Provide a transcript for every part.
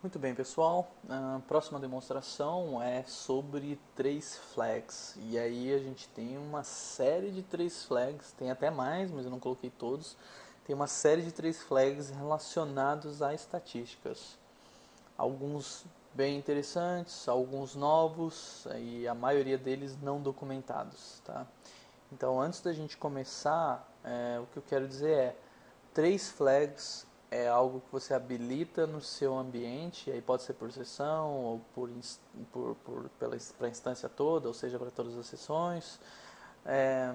Muito bem, pessoal. A próxima demonstração é sobre trace flags. E aí a gente tem uma série de trace flags, tem até mais, mas eu não coloquei todos. Tem uma série de trace flags relacionados a estatísticas. Alguns bem interessantes, alguns novos e a maioria deles não documentados, tá? Então, antes da gente começar, o que eu quero dizer é trace flags é algo que você habilita no seu ambiente, aí pode ser por sessão ou para a instância toda, ou seja, para todas as sessões. É,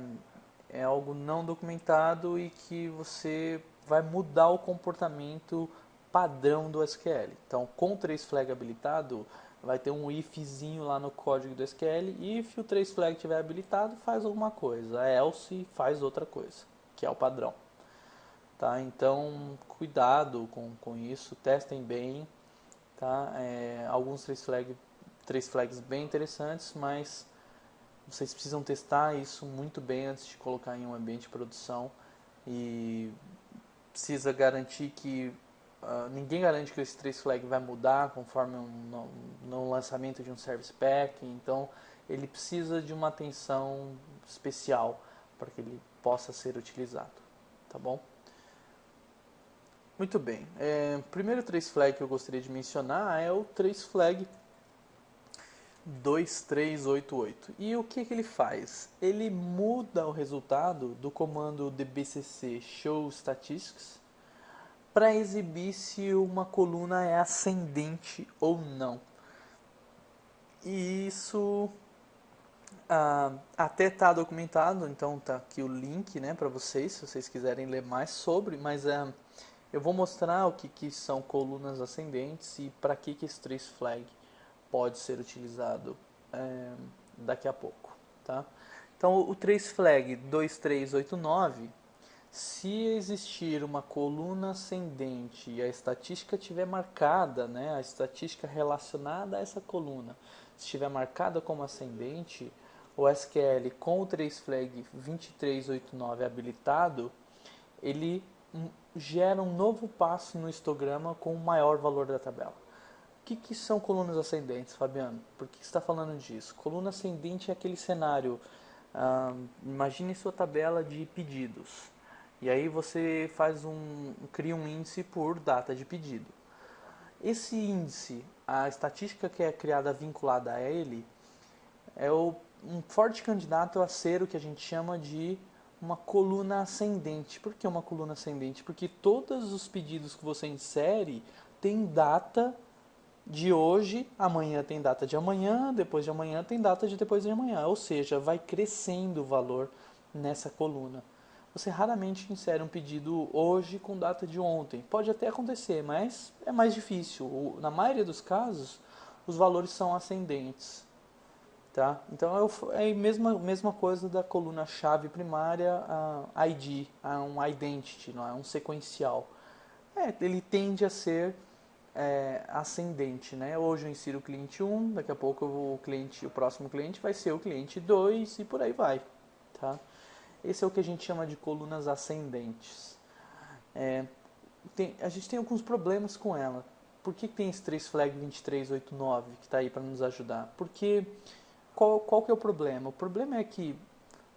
é algo não documentado e que você vai mudar o comportamento padrão do SQL. Então, com o trace flag habilitado, vai ter um ifzinho lá no código do SQL. If o trace flag estiver habilitado, faz alguma coisa. Else faz outra coisa, que é o padrão. Tá? Então, cuidado com isso, testem bem. Tá? Alguns trace flags bem interessantes, mas vocês precisam testar isso muito bem antes de colocar em um ambiente de produção e precisa garantir que ninguém garante que esse trace flag vai mudar conforme no lançamento de um service pack, então ele precisa de uma atenção especial para que ele possa ser utilizado, tá bom? Muito bem. O primeiro trace flag que eu gostaria de mencionar é o trace flag 2388. E o que ele faz? Ele muda o resultado do comando dbcc show statistics para exibir se uma coluna é ascendente ou não. E isso até está documentado, então está aqui o link, né, para vocês, se vocês quiserem ler mais sobre, mas eu vou mostrar o que são colunas ascendentes e para que esse trace flag pode ser utilizado daqui a pouco. Tá? Então, o trace flag 2389, se existir uma coluna ascendente e a estatística estiver marcada, né, a estatística relacionada a essa coluna estiver marcada como ascendente, o SQL com o trace flag 2389 habilitado, ele gera um novo passo no histograma com o maior valor da tabela. O que são colunas ascendentes, Fabiano? Por que você está falando disso? Coluna ascendente é aquele cenário. Imagine sua tabela de pedidos. E aí você cria um índice por data de pedido. Esse índice, a estatística que é criada vinculada a ele, um forte candidato a ser o que a gente chama de uma coluna ascendente. Por que uma coluna ascendente? Porque todos os pedidos que você insere têm data de hoje, amanhã tem data de amanhã, depois de amanhã tem data de depois de amanhã. Ou seja, vai crescendo o valor nessa coluna. Você raramente insere um pedido hoje com data de ontem. Pode até acontecer, mas é mais difícil. Na maioria dos casos, os valores são ascendentes. Tá? Então é a mesma coisa da coluna chave primária, a ID, um identity, não é um sequencial. Ele tende a ser ascendente, né? Hoje eu insiro o cliente 1, daqui a pouco o próximo cliente vai ser o cliente 2 e por aí vai, tá? Esse é o que a gente chama de colunas ascendentes. A gente tem alguns problemas com ela. Por que tem esse trace flag 2389 que está aí para nos ajudar? Porque qual que é o problema? O problema é que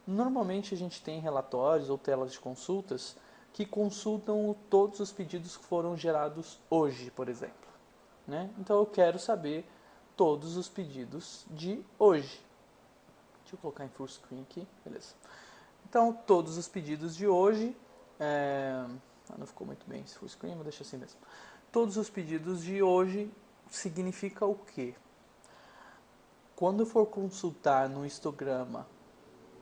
normalmente a gente tem relatórios ou telas de consultas que consultam todos os pedidos que foram gerados hoje, por exemplo. Né? Então eu quero saber todos os pedidos de hoje. Deixa eu colocar em full screen aqui, beleza. Então todos os pedidos de hoje, não ficou muito bem esse full screen, mas deixa assim mesmo. Todos os pedidos de hoje significa o quê? Quando eu for consultar no histograma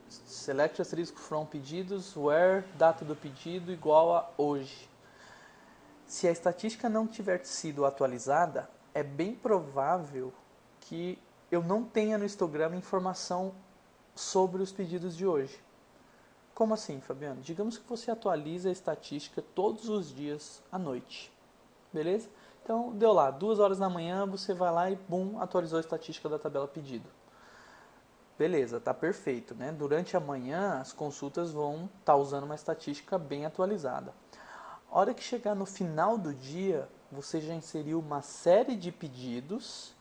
select asterisco from pedidos where data do pedido igual a hoje. Se a estatística não tiver sido atualizada, é bem provável que eu não tenha no histograma informação sobre os pedidos de hoje. Como assim, Fabiano? Digamos que você atualiza a estatística todos os dias à noite. Beleza? Então, deu lá, 2 horas da manhã, você vai lá e, bum, atualizou a estatística da tabela pedido. Beleza, tá perfeito, né? Durante a manhã, as consultas vão estar usando uma estatística bem atualizada. A hora que chegar no final do dia, você já inseriu uma série de pedidos,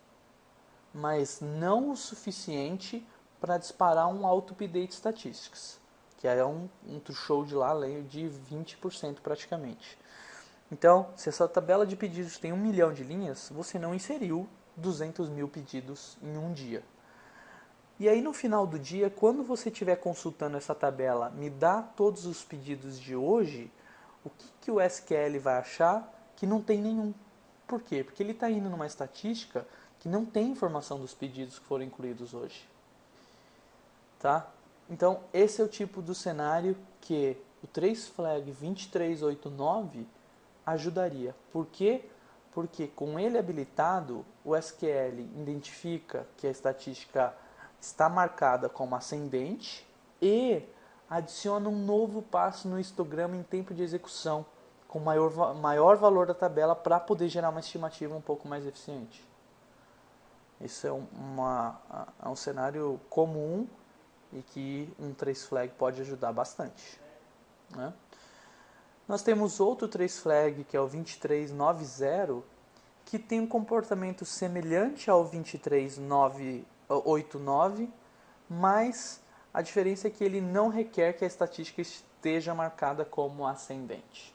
mas não o suficiente para disparar um auto-update statistics, que é um threshold lá de 20% praticamente. Então, se a sua tabela de pedidos tem 1 milhão de linhas, você não inseriu 200 mil pedidos em um dia. E aí no final do dia, quando você estiver consultando essa tabela, me dá todos os pedidos de hoje, o que o SQL vai achar? Que não tem nenhum. Por quê? Porque ele está indo numa estatística que não tem informação dos pedidos que foram incluídos hoje. Tá? Então, esse é o tipo do cenário que o traceflag 2389 ajudaria. Por quê? Porque com ele habilitado, o SQL identifica que a estatística está marcada como ascendente e adiciona um novo passo no histograma em tempo de execução, com maior valor da tabela para poder gerar uma estimativa um pouco mais eficiente. Isso é um cenário comum e que um traceflag pode ajudar bastante, né? Nós temos outro traceflag, que é o 2390, que tem um comportamento semelhante ao 23989, mas a diferença é que ele não requer que a estatística esteja marcada como ascendente.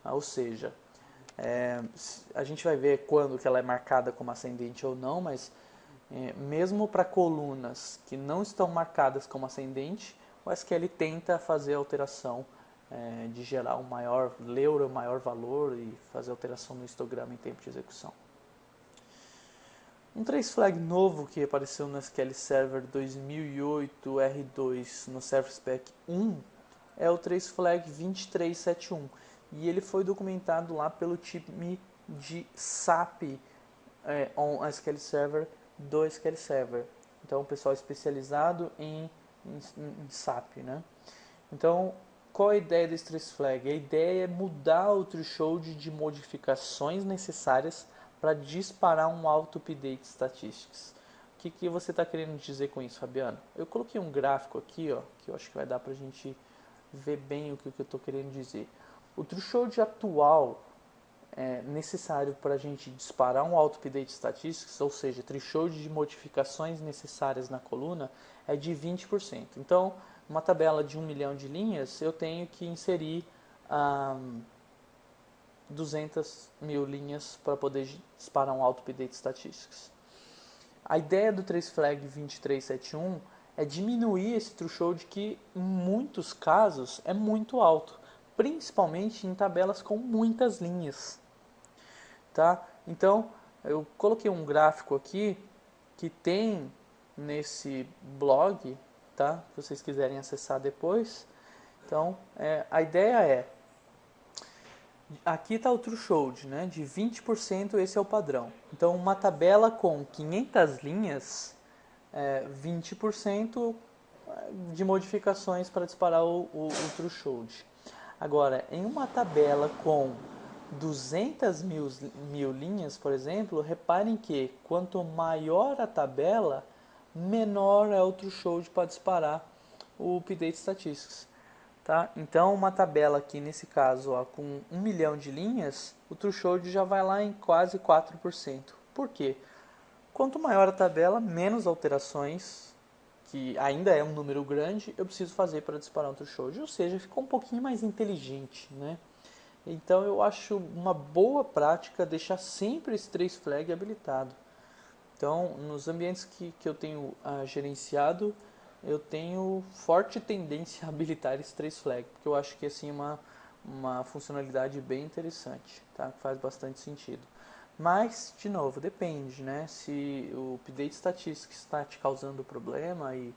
Ou seja, a gente vai ver quando que ela é marcada como ascendente ou não, mas mesmo para colunas que não estão marcadas como ascendente, o SQL tenta fazer a alteração de gerar ler o maior valor e fazer alteração no histograma em tempo de execução. Um traceflag novo que apareceu no SQL Server 2008 R2 no Service Pack 1 é o traceflag 2371 e ele foi documentado lá pelo time de SAP on SQL Server do SQL Server. Então, o pessoal especializado em SAP, né? Então, qual a ideia desse traceflag? A ideia é mudar o threshold de modificações necessárias para disparar um auto-update statistics. O que você está querendo dizer com isso, Fabiano? Eu coloquei um gráfico aqui, ó, que eu acho que vai dar para a gente ver bem o que eu estou querendo dizer. O threshold atual necessário para a gente disparar um auto-update statistics, ou seja, threshold de modificações necessárias na coluna, é de 20%. Então, uma tabela de 1 milhão de linhas, eu tenho que inserir 200 mil linhas para poder disparar um auto-update statistics. A ideia do traceflag 2371 é diminuir esse threshold que, em muitos casos, é muito alto, principalmente em tabelas com muitas linhas. Tá? Então, eu coloquei um gráfico aqui que tem nesse blog, tá? Se vocês quiserem acessar depois. Então, a ideia é, aqui está o threshold, né? De 20%, esse é o padrão. Então, uma tabela com 500 linhas, 20% de modificações para disparar o threshold. Agora, em uma tabela com 200 mil linhas, por exemplo, reparem que quanto maior a tabela, menor é o threshold para disparar o update statistics. Tá? Então, uma tabela aqui, nesse caso, ó, com 1 milhão de linhas, o threshold já vai lá em quase 4%. Por quê? Quanto maior a tabela, menos alterações, que ainda é um número grande, eu preciso fazer para disparar um threshold. Ou seja, ficou um pouquinho mais inteligente, né? Então, eu acho uma boa prática deixar sempre esse traceflag habilitado. Então, nos ambientes que eu tenho gerenciado, eu tenho forte tendência a habilitar esse traceflag, porque eu acho que assim, uma funcionalidade bem interessante, tá? Faz bastante sentido. Mas, de novo, depende, né? Se o update statistics está te causando problema e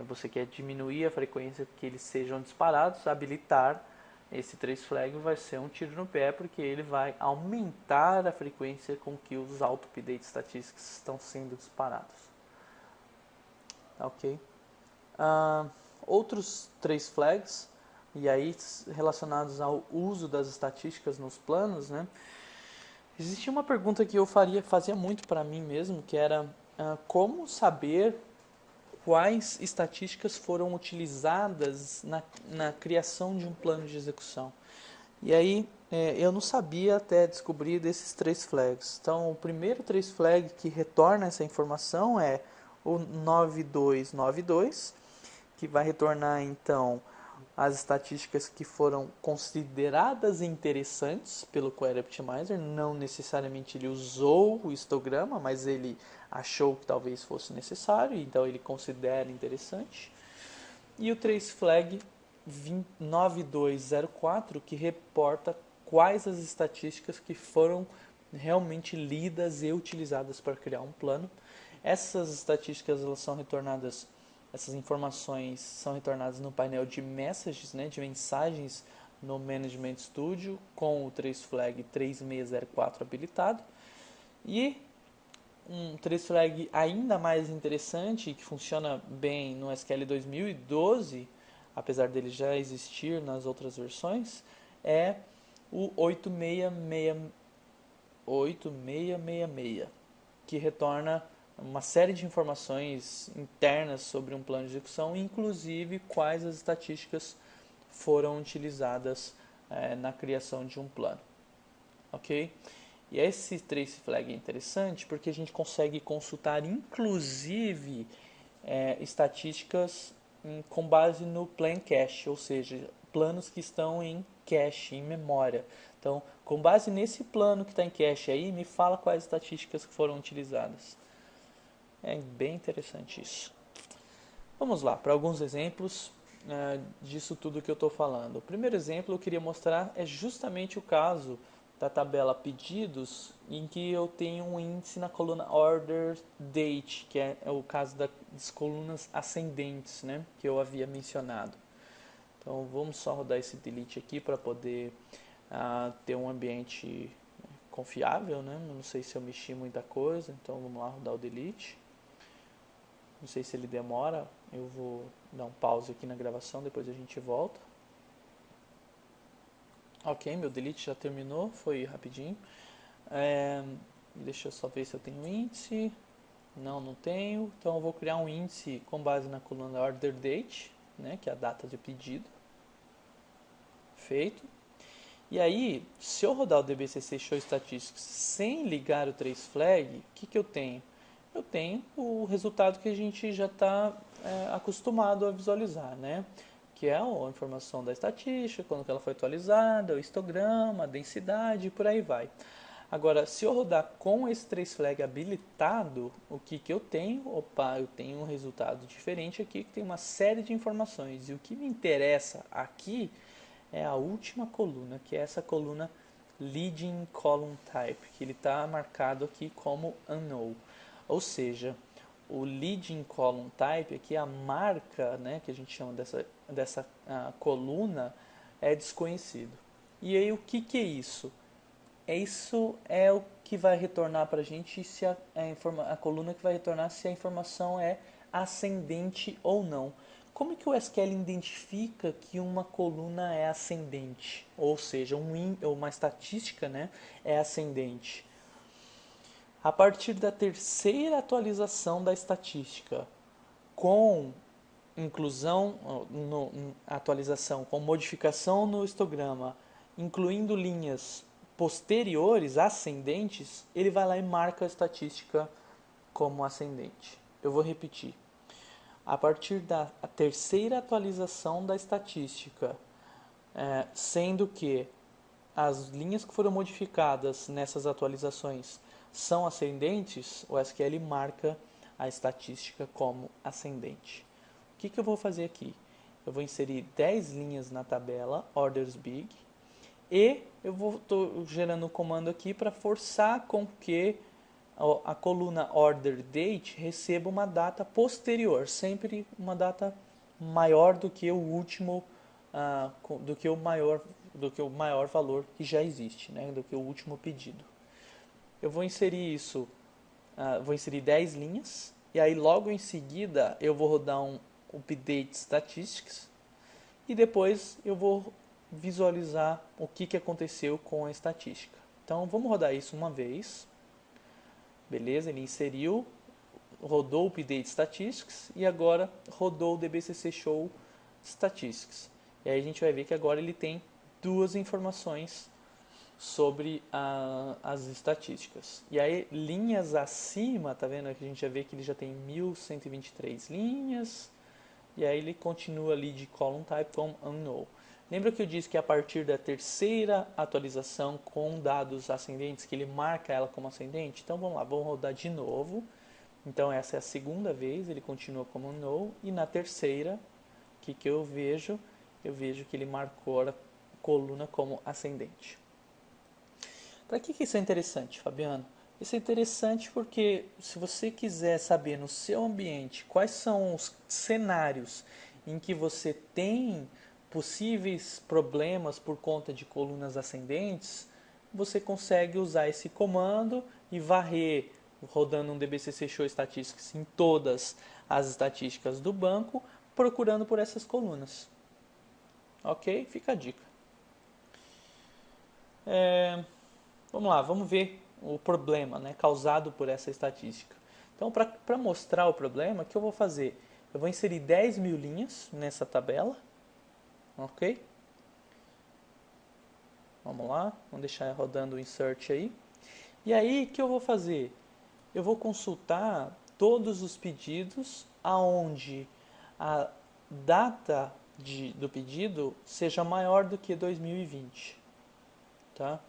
você quer diminuir a frequência que eles sejam disparados, habilitar esse traceflag vai ser um tiro no pé, porque ele vai aumentar a frequência com que os auto-update statistics estão sendo disparados. Ok? Outros traceflags, e aí relacionados ao uso das estatísticas nos planos, né? Existia uma pergunta que eu fazia muito para mim mesmo, que era como saber quais estatísticas foram utilizadas na criação de um plano de execução. E aí Eu não sabia até descobrir desses trace flags. Então, o primeiro trace flag que retorna essa informação é o 9292, que vai retornar então as estatísticas que foram consideradas interessantes pelo Query Optimizer. Não necessariamente ele usou o histograma, mas ele achou que talvez fosse necessário, então ele considera interessante. E o trace flag 9204, que reporta quais as estatísticas que foram realmente lidas e utilizadas para criar um plano. Essas estatísticas elas são retornadas, essas informações são retornadas no painel de messages, né, de mensagens no Management Studio com o trace flag 3604 habilitado. E um trace flag ainda mais interessante, que funciona bem no SQL 2012, apesar dele já existir nas outras versões, é o 8666, que retorna uma série de informações internas sobre um plano de execução, inclusive quais as estatísticas foram utilizadas na criação de um plano. Ok? E esse trace flag é interessante porque a gente consegue consultar inclusive estatísticas com base no plan cache, ou seja, planos que estão em cache, em memória. Então, com base nesse plano que está em cache aí, me fala quais estatísticas que foram utilizadas. É bem interessante isso. Vamos lá, para alguns exemplos disso tudo que eu estou falando. O primeiro exemplo eu queria mostrar é justamente o caso da tabela pedidos, em que eu tenho um índice na coluna order date, que é o caso das colunas ascendentes, né, que eu havia mencionado. Então vamos só rodar esse delete aqui para poder ter um ambiente confiável, né? Não sei se eu mexi muita coisa, então vamos lá rodar o delete. Não sei se ele demora, eu vou dar um pause aqui na gravação, depois a gente volta. Ok, meu delete já terminou, foi rapidinho. Deixa eu só ver se eu tenho índice. Não tenho. Então eu vou criar um índice com base na coluna order date, né, que é a data de pedido. Feito. E aí, se eu rodar o DBCC Show Statistics sem ligar o trace flag, o que eu tenho? Eu tenho o resultado que a gente já está acostumado a visualizar, né? Que é a informação da estatística, quando ela foi atualizada, o histograma, a densidade e por aí vai. Agora, se eu rodar com esse trace flag habilitado, o que eu tenho? Opa, eu tenho um resultado diferente aqui, que tem uma série de informações. E o que me interessa aqui é a última coluna, que é essa coluna Leading Column Type, que ele está marcado aqui como unknown. Ou seja, o Leading Column Type, aqui a marca, né, que a gente chama dessa coluna, é desconhecido. E aí o que é isso? Isso é o que vai retornar para a gente se a coluna que vai retornar se a informação é ascendente ou não. Como que o SQL identifica que uma coluna é ascendente? Ou seja, uma estatística, né, é ascendente? A partir da terceira atualização da estatística, com inclusão, atualização, com modificação no histograma, incluindo linhas posteriores, ascendentes, ele vai lá e marca a estatística como ascendente. Eu vou repetir. A partir da terceira atualização da estatística, sendo que as linhas que foram modificadas nessas atualizações são ascendentes, o SQL marca a estatística como ascendente. O que eu vou fazer aqui? Eu vou inserir 10 linhas na tabela orders big e eu estou gerando um comando aqui para forçar com que a coluna order date receba uma data posterior, sempre uma data maior do que o último, do que o maior valor que já existe, né, do que o último pedido. Eu vou inserir isso, vou inserir 10 linhas e aí logo em seguida eu vou rodar um update statistics e depois eu vou visualizar o que aconteceu com a estatística. Então vamos rodar isso uma vez. Beleza, ele inseriu, rodou o update statistics e agora rodou o DBCC Show Statistics. E aí a gente vai ver que agora ele tem duas informações sobre as estatísticas. E aí, linhas acima, tá vendo? Que a gente já vê que ele já tem 1123 linhas. E aí ele continua ali de column type com unknown. Lembra que eu disse que a partir da terceira atualização com dados ascendentes, que ele marca ela como ascendente? Então vamos lá, vamos rodar de novo. Então essa é a segunda vez, ele continua como unknown. E na terceira, o que eu vejo? Eu vejo que ele marcou a coluna como ascendente. Para que isso é interessante, Fabiano? Isso é interessante porque se você quiser saber no seu ambiente quais são os cenários em que você tem possíveis problemas por conta de colunas ascendentes, você consegue usar esse comando e varrer, rodando um DBCC Show Statistics em todas as estatísticas do banco, procurando por essas colunas. Ok? Fica a dica. Vamos lá, vamos ver o problema, né, causado por essa estatística. Então, para mostrar o problema, o que eu vou fazer? Eu vou inserir 10.000 linhas nessa tabela, ok? Vamos lá, vamos deixar rodando o insert aí. E aí, o que eu vou fazer? Eu vou consultar todos os pedidos aonde a data do pedido seja maior do que 2020, tá?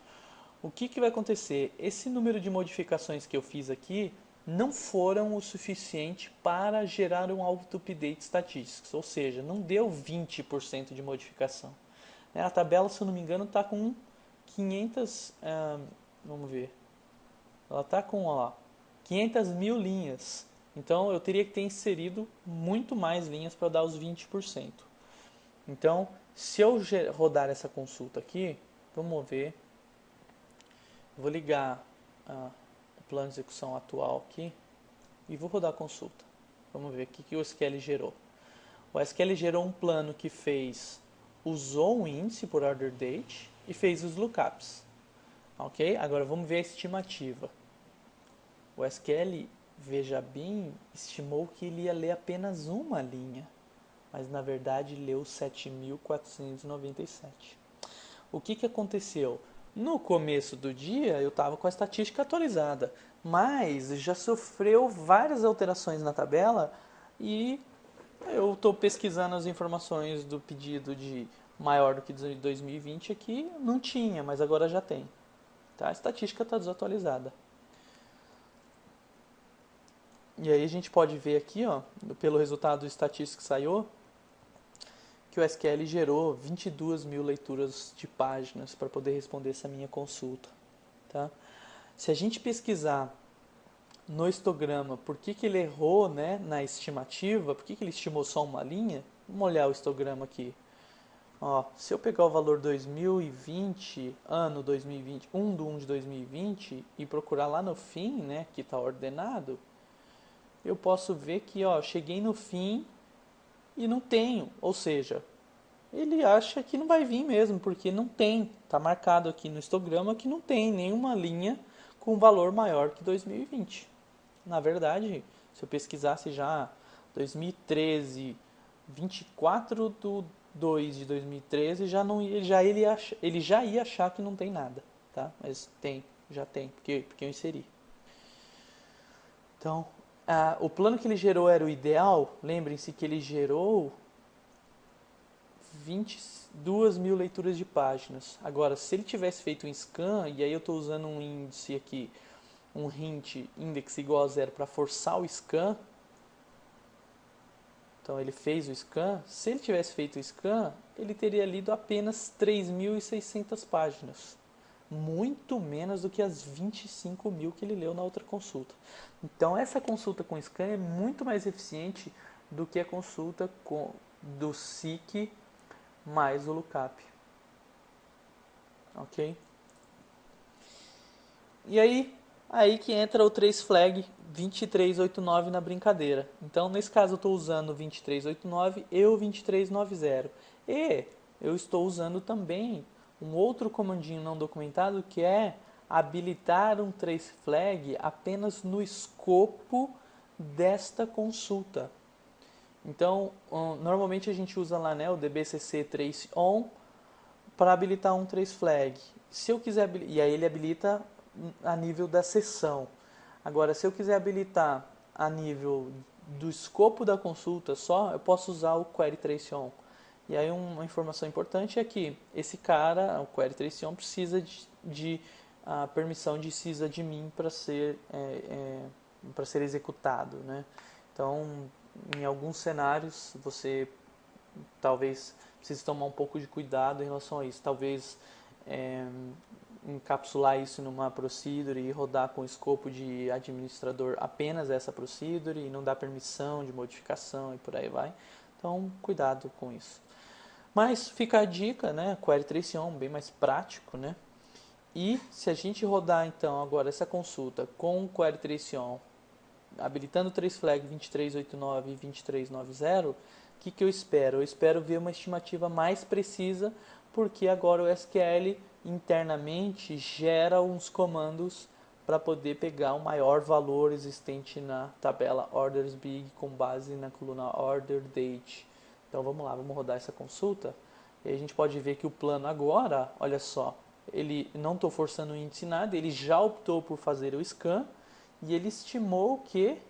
O que vai acontecer? Esse número de modificações que eu fiz aqui não foram o suficiente para gerar um auto-update statistics, ou seja, não deu 20% de modificação. A tabela, se eu não me engano, está com 500, vamos ver, ela está com 500.000 linhas, então eu teria que ter inserido muito mais linhas para dar os 20%. Então, se eu rodar essa consulta aqui, vamos ver. Vou ligar o plano de execução atual aqui e vou rodar a consulta. Vamos ver o que o SQL gerou. O SQL gerou um plano que usou um índice por order date e fez os lookups. Ok? Agora vamos ver a estimativa. O SQL, veja bem, estimou que ele ia ler apenas uma linha, mas na verdade leu 7.497. O que aconteceu? No começo do dia eu estava com a estatística atualizada, mas já sofreu várias alterações na tabela e eu estou pesquisando as informações do pedido de maior do que 2020 aqui, não tinha, mas agora já tem. Tá? A estatística está desatualizada. E aí a gente pode ver aqui, ó, pelo resultado do estatístico que saiu, que o SQL gerou 22.000 leituras de páginas para poder responder essa minha consulta. Tá? Se a gente pesquisar no histograma por que ele errou, né, na estimativa, por que ele estimou só uma linha, vamos olhar o histograma aqui. Ó, se eu pegar o valor 2020, ano 2020, 1/1 de 2020 e procurar lá no fim, né, que está ordenado, eu posso ver que cheguei no fim e não tenho, ou seja, ele acha que não vai vir mesmo, porque não tem, está marcado aqui no histograma que não tem nenhuma linha com valor maior que 2020. Na verdade, se eu pesquisasse já 2013, 24/2 de 2013, ele já ia achar que não tem nada, tá? Mas já tem, porque eu inseri. Então, o plano que ele gerou era o ideal. Lembrem-se que ele gerou 22.000 leituras de páginas. Agora, se ele tivesse feito um scan, e aí eu estou usando um índice aqui, um hint index igual a 0 para forçar o scan. Então ele fez o scan. Se ele tivesse feito o scan, ele teria lido apenas 3.600 páginas. Muito menos do que as 25.000 que ele leu na outra consulta. Então essa consulta com scan é muito mais eficiente do que a consulta do seek mais o lookup. Ok? E aí que entra o trace flag 2389 na brincadeira. Então, nesse caso, eu estou usando o 2389 e o 2390. E eu estou usando também um outro comandinho não documentado, que é habilitar um trace flag apenas no escopo desta consulta. Então, normalmente a gente usa lá, né, o dbcc trace on para habilitar um trace flag. Se eu quiser, e aí ele habilita a nível da sessão. Agora, se eu quiser habilitar a nível do escopo da consulta só, eu posso usar o query trace on. E aí uma informação importante é que esse cara, o query trace on, precisa de a permissão de sysadmin para ser executado, né? Então, em alguns cenários, você talvez precise tomar um pouco de cuidado em relação a isso. Talvez encapsular isso numa procedure e rodar com o escopo de administrador apenas essa procedure e não dar permissão de modificação e por aí vai. Então, cuidado com isso. Mas fica a dica, né? Query trace on, bem mais prático, né? E se a gente rodar então agora essa consulta com o Query Trace On, habilitando o trace flag 2389 e 2390, o que eu espero? Eu espero ver uma estimativa mais precisa, porque agora o SQL internamente gera uns comandos para poder pegar o maior valor existente na tabela orders big com base na coluna order date. Então vamos lá, vamos rodar essa consulta. E a gente pode ver que o plano agora, olha só, ele não estou forçando o índice nada, ele já optou por fazer o scan e ele estimou que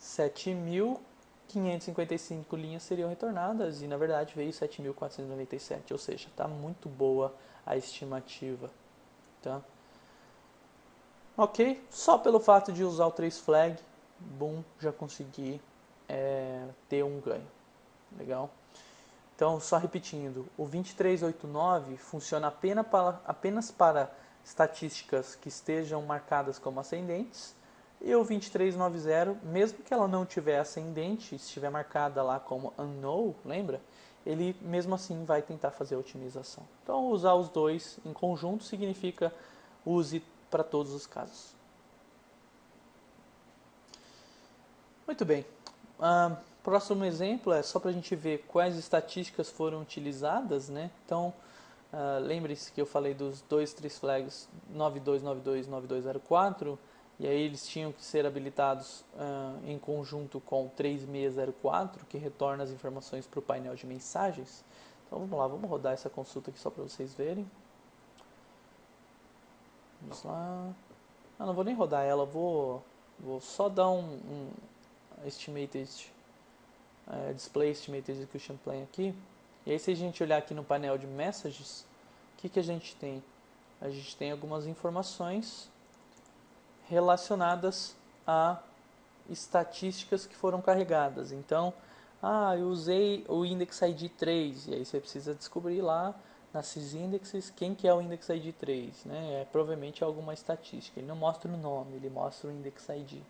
7.555 linhas seriam retornadas e na verdade veio 7.497, ou seja, está muito boa a estimativa. Tá? Ok, só pelo fato de usar o trace flag, boom, já consegui ter um ganho. Legal? Então, só repetindo, o 2389 funciona apenas para estatísticas que estejam marcadas como ascendentes, e o 2390, mesmo que ela não tiver ascendente, estiver marcada lá como unknown, lembra? Ele mesmo assim vai tentar fazer a otimização. Então, usar os dois em conjunto significa use para todos os casos. Muito bem. Próximo exemplo é só para a gente ver quais estatísticas foram utilizadas, né? Então, lembre-se que eu falei dos dois trace flags 9292 e 9204, e aí eles tinham que ser habilitados em conjunto com 3604, que retorna as informações para o painel de mensagens. Então vamos lá, vamos rodar essa consulta aqui só para vocês verem. Vamos lá. Não vou nem rodar ela, vou só dar um estimated display estimated execution plan aqui. E aí se a gente olhar aqui no painel de messages, o que a gente tem? A gente tem algumas informações relacionadas a estatísticas que foram carregadas. Então, eu usei o index ID 3, e aí você precisa descobrir lá nas sysindexes quem que é o index ID 3, né? Provavelmente alguma estatística. Ele não mostra o nome, ele mostra o index ID.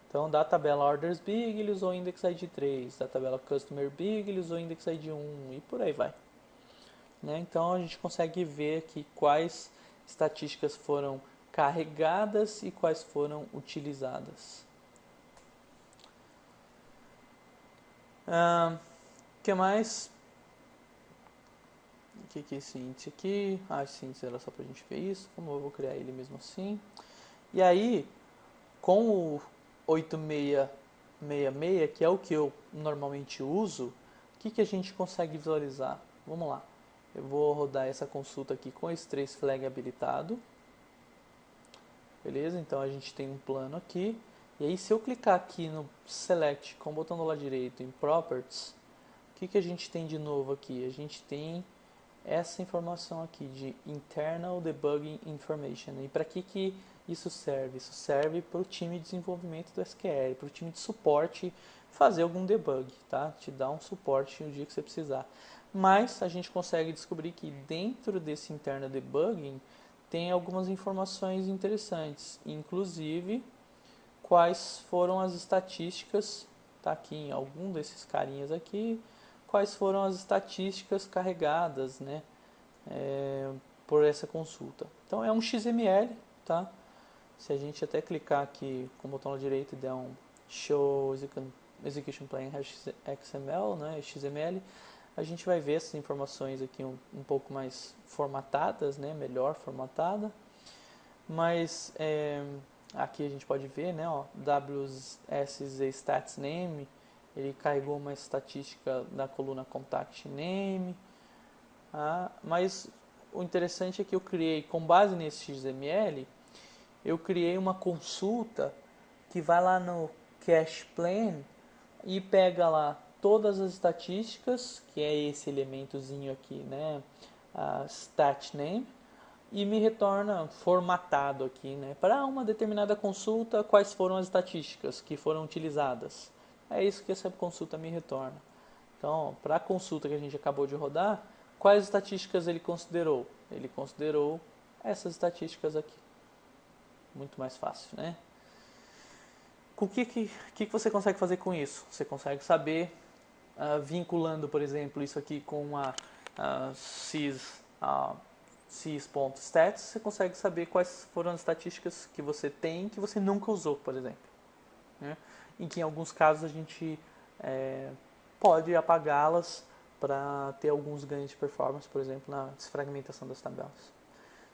Então, da tabela orders big, ele usou o index ID 3, da tabela customer big, ele usou o index ID 1 e por aí vai. Né? Então, a gente consegue ver aqui quais estatísticas foram carregadas e quais foram utilizadas. O que mais? O que é esse índice aqui? Esse índice era só para a gente ver isso. Como eu vou criar ele mesmo assim. E aí, com o 8666, que é o que eu normalmente uso, o que a gente consegue visualizar? Vamos lá. Eu vou rodar essa consulta aqui com esse trace flag habilitado. Beleza? Então a gente tem um plano aqui. E aí se eu clicar aqui no Select com o botão do lado direito em Properties, o que a gente tem de novo aqui? A gente tem essa informação aqui de Internal Debugging Information. E para que isso serve? Isso serve para o time de desenvolvimento do SQL, para o time de suporte fazer algum debug, tá? Te dar um suporte no dia que você precisar. Mas a gente consegue descobrir que dentro desse Internal Debugging tem algumas informações interessantes, inclusive quais foram as estatísticas, tá aqui em algum desses carinhas aqui, quais foram as estatísticas carregadas, né, por essa consulta. Então é um XML, tá? Se a gente até clicar aqui com o botão à direita e der um Show Execution Plan XML, né, XML, a gente vai ver essas informações aqui um pouco mais formatadas, né, melhor formatada. Mas aqui a gente pode ver, né, WSZ Stats Name, ele carregou uma estatística da coluna Contact Name. Mas o interessante é que eu criei, com base nesse XML, eu criei uma consulta que vai lá no Cache Plan e pega lá todas as estatísticas, que é esse elementozinho aqui, né, a stat name, e me retorna formatado aqui, né, para uma determinada consulta, quais foram as estatísticas que foram utilizadas. É isso que essa consulta me retorna. Então, para a consulta que a gente acabou de rodar, quais estatísticas ele considerou? Ele considerou essas estatísticas aqui. Muito mais fácil, né? O que você consegue fazer com isso? Você consegue saber, vinculando, por exemplo, isso aqui com a sys.stats, você consegue saber quais foram as estatísticas que você tem que você nunca usou, por exemplo. Né? Em que em alguns casos a gente pode apagá-las para ter alguns ganhos de performance, por exemplo, na desfragmentação das tabelas.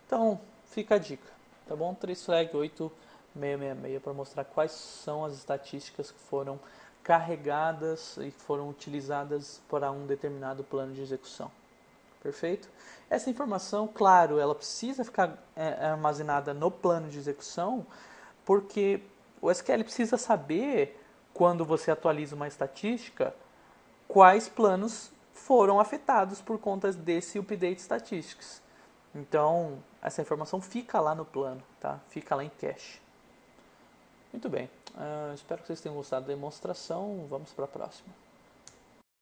Então, fica a dica, tá bom? Traceflag 8666 para mostrar quais são as estatísticas que foram carregadas e foram utilizadas para um determinado plano de execução. Perfeito? Essa informação, claro, ela precisa ficar armazenada no plano de execução, porque o SQL precisa saber, quando você atualiza uma estatística, quais planos foram afetados por conta desse update statistics. Então, essa informação fica lá no plano, tá? Fica lá em cache. Muito bem. Espero que vocês tenham gostado da demonstração. Vamos para a próxima.